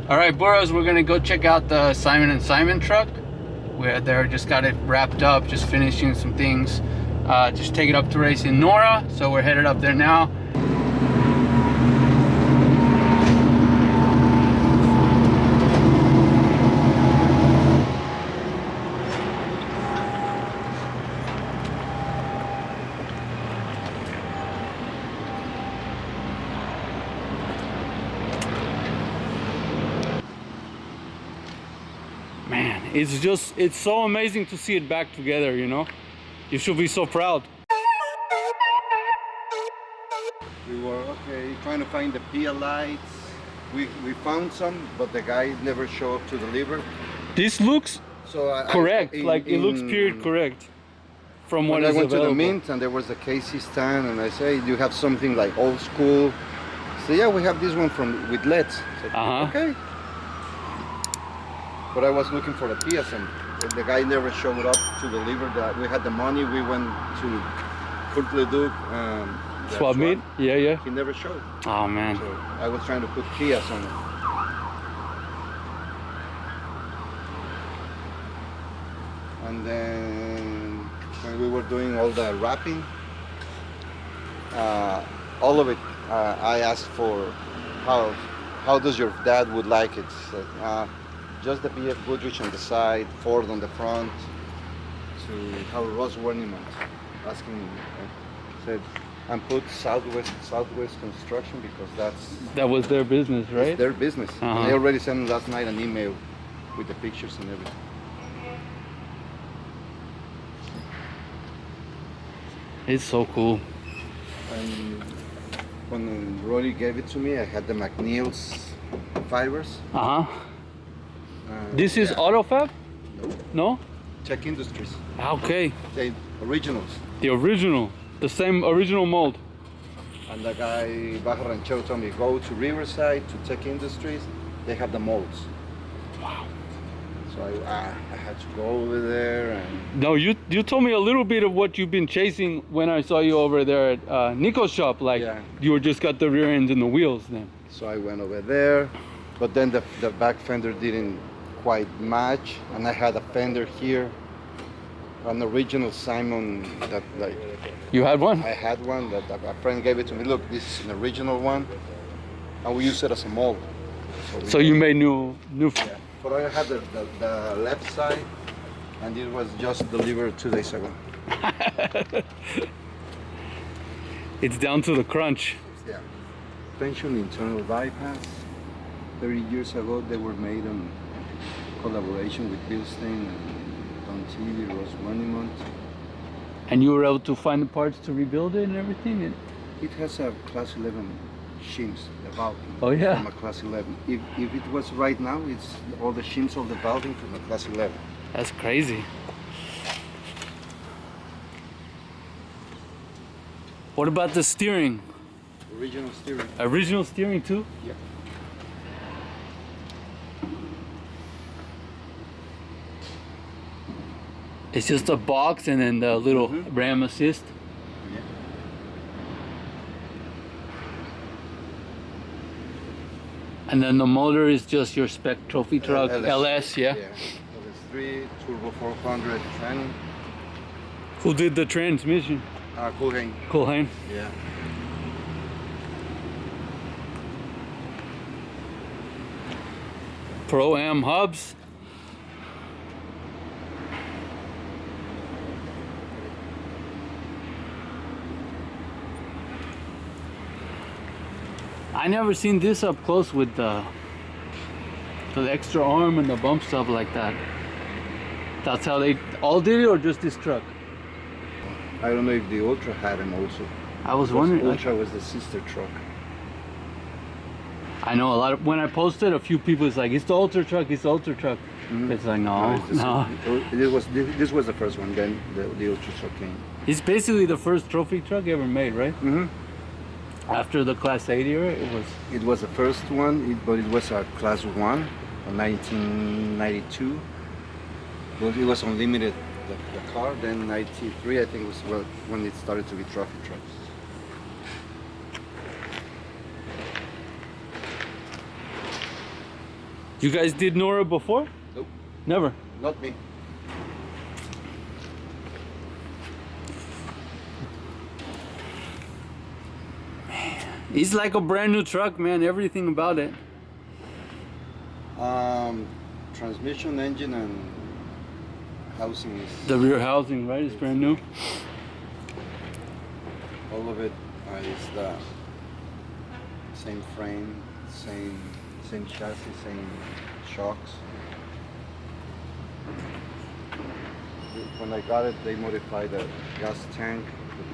All right, Burros, we're gonna go check out the Simon and Simon truck. We're there, just got it wrapped up, just finishing some things. Just take it up to race in Nora, so we're headed up there now. Man, it's so amazing to see it back together, you know? You should be so proud. We were trying to find the PIA lights. We found some, but the guy never showed up to deliver. This looks correct, it looks period correct from what is available. I went to the Mint and there was a Casey stand, and I say, do you have something like old school? So yeah, we have this one with LEDs. So, okay. But I was looking for the Pias, and the guy never showed up to deliver that. We had the money, we went to Fort Leduc, swap meet? Yeah. He never showed. Oh man. So I was trying to put Pias on it. And then when we were doing all the wrapping, all of it, I asked for how does your dad would like it? So, just the BF Goodrich on the side, Ford on the front, to how Ross Werniman asking, said, and put Southwest Construction because that was their business, right? It's their business. And they already sent me last night an email with the pictures and everything. It's so cool. And when Rory gave it to me, I had the McNeil's fibers. This is AutoFab? No? Czech Industries. Okay. The originals. The original. The same original mold. And the guy, Baja Ranchero, told me, go to Riverside, to Czech Industries. They have the molds. Wow. So I had to go over there. And no, you told me a little bit of what you've been chasing when I saw you over there at Nico's shop. Like, you were just got the rear end and the wheels then. So I went over there. But then the back fender didn't quite match, and I had a fender here, an original Simon that like. You had one? I had one that a friend gave it to me. Look, this is an original one, and we use it as a mold. So you made new. Yeah. But I had the left side, and it was just delivered 2 days ago. It's down to the crunch. Yeah. Suspension internal bypass. 30 years ago, they were made in collaboration with Bilstein and Don TV, Ross Monument. And you were able to find the parts to rebuild it and everything? It has a Class 11 shims, the valve. Oh yeah? From a Class 11. If it was right now, it's all the shims of the valving from a Class 11. That's crazy. What about the steering? Original steering. Original steering too? Yeah. It's just a box and then the little ram assist. Yeah. And then the motor is just your spec trophy truck, LS, yeah? Yeah. LS3, Turbo 400 training. Who did the transmission? Culhane. Culhane? Yeah. Pro-Am hubs. I never seen this up close with the extra arm and the bump stop like that. That's how they all did it, or just this truck? I don't know if the Ultra had them also. I was wondering. Ultra was the sister truck. I know a lot of, when I posted, a few people, it's like, it's the Ultra truck, it's the Ultra truck. It's like, no. This was the first one, then the Ultra truck came. It's basically the first trophy truck ever made, right? After the Class 8 era, it was the first one, but it was a Class 1 in 1992. But it was unlimited, the car. Then 93, I think, was when it started to be trophy trucks. You guys did Norra before? Nope. Never. Not me. It's like a brand new truck, man. Everything about it. Transmission, engine, and housing is The rear housing, right? It's brand new. all of it is the same frame, same chassis, same shocks. When I got it, they modified the gas tank.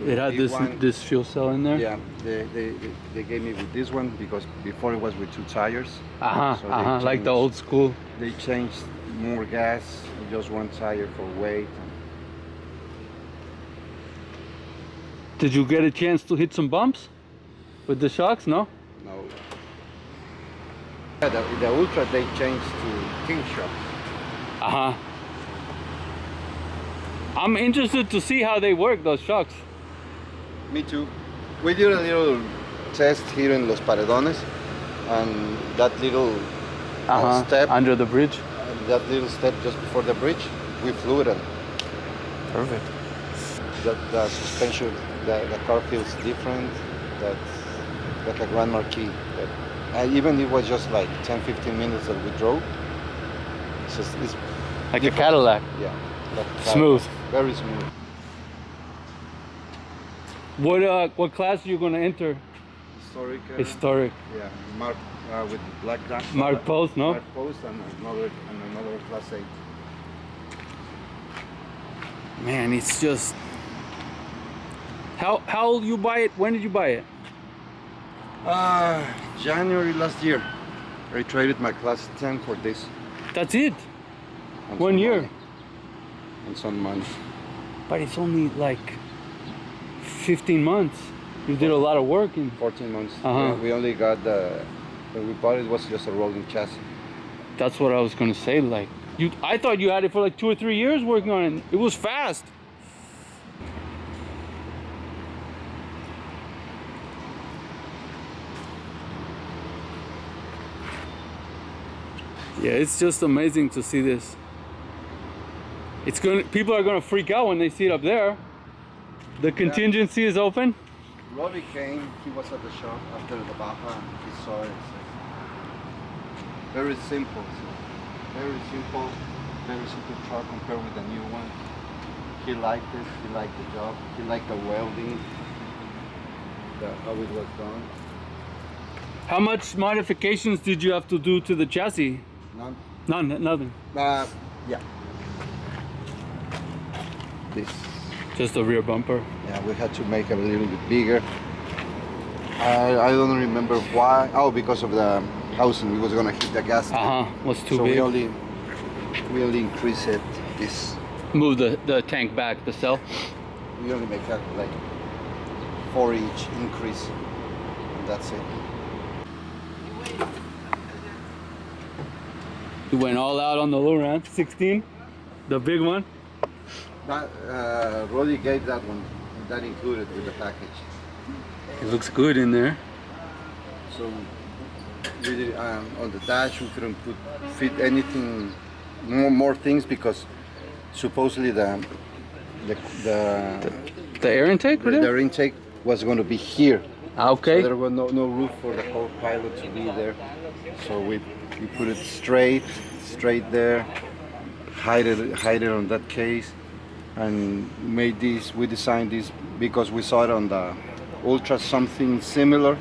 It had this fuel cell in there. Yeah, they gave me with this one because before it was with 2 tires. So they like the changed- old school. They changed more gas, just 1 tire for weight. Did you get a chance to hit some bumps with the shocks? No. No. Yeah, the Ultra they changed to king shocks. I'm interested to see how they work, those shocks. Me too. We did a little test here in Los Paredones, and that little step, Under the bridge. that little step just before the bridge, we flew it. Perfect. The suspension, the car feels different. That's like a Grand Marquis. Even it was just like 10-15 minutes that we drove. It's Like a Cadillac. yeah, like Smooth. very smooth. What class are you going to enter? Historic. Historic. Yeah, marked with black dash. Marked post, no? Marked post and another class 8. Man, it's just. How you buy it? When did you buy it? January last year. I traded my class 10 for this. That's it. And 1 some year. money. And some money. But it's only like 15 months. You did a lot of work in. 14 months. Uh-huh. We only got when we bought it was just a rolling chassis. That's what I was gonna say. Like I thought you had it for like 2 or 3 years working on it. It was fast. Yeah, it's just amazing to see this. People are gonna freak out when they see it up there. The contingency is open. Robbie came, he was at the shop after the Baja and he saw it. Very simple. Very simple truck compared with the new one. He liked it, he liked the job, he liked the welding, how it was done. How much modifications did you have to do to the chassis? None. Nothing. Yeah. This. Just a rear bumper. Yeah, we had to make it a little bit bigger. I don't remember why. Oh, because of the housing, we was gonna hit the gas tank. Was too So big. we only increase it this. Move the tank back, the cell. We only make that like 4-inch increase, and that's it. You went all out on the low end, 16, the big one. That Roddy gave that one, that included with the package. It looks good in there. So we did, on the dash we couldn't fit anything more things because supposedly the air intake, the air intake was going to be here. Okay. So there was no roof for the co-pilot to be there. So we put it straight there, hide it on that case, and made this. We designed this because we saw it on the Ultra, something similar.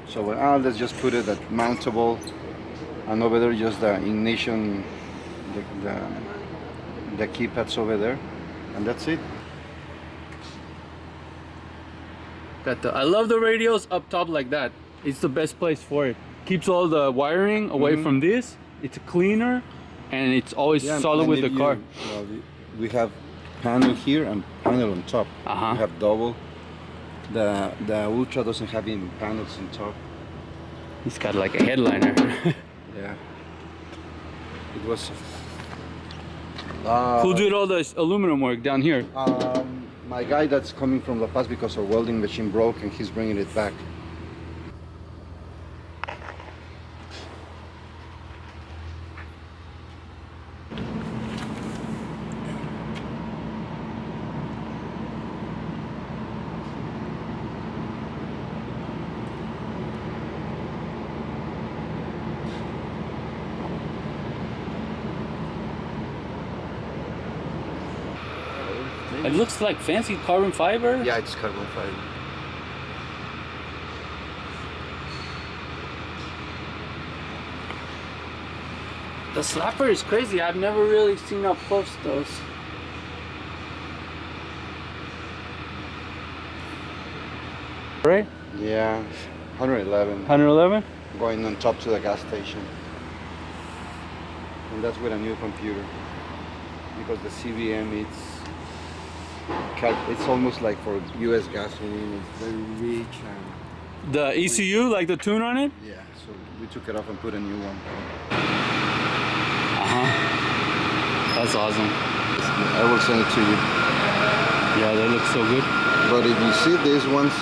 So let's just put it at mountable, and over there just the ignition, the keypads over there, and that's it. I love the radios up top like that. It's the best place for it. Keeps all the wiring away from this. It's cleaner, and it's always solid with the car. We have panel here and panel on top. We have double. The Ultra doesn't have any panels on top. He's got like a headliner. Yeah. It was. Who did all the aluminum work down here? My guy that's coming from La Paz because our welding machine broke and he's bringing it back. It looks like fancy carbon fiber. Yeah, it's carbon fiber. The slapper is crazy. I've never really seen up close those. Right? Yeah, 111. 111? Going on top to the gas station. And that's with a new computer. Because the CVM, it's almost like for US gasoline. It's very rich and The ECU, like the tune on it? yeah, so we took it off and put a new one. That's awesome. I will send it to you. Yeah, they look so good. But if you see these ones,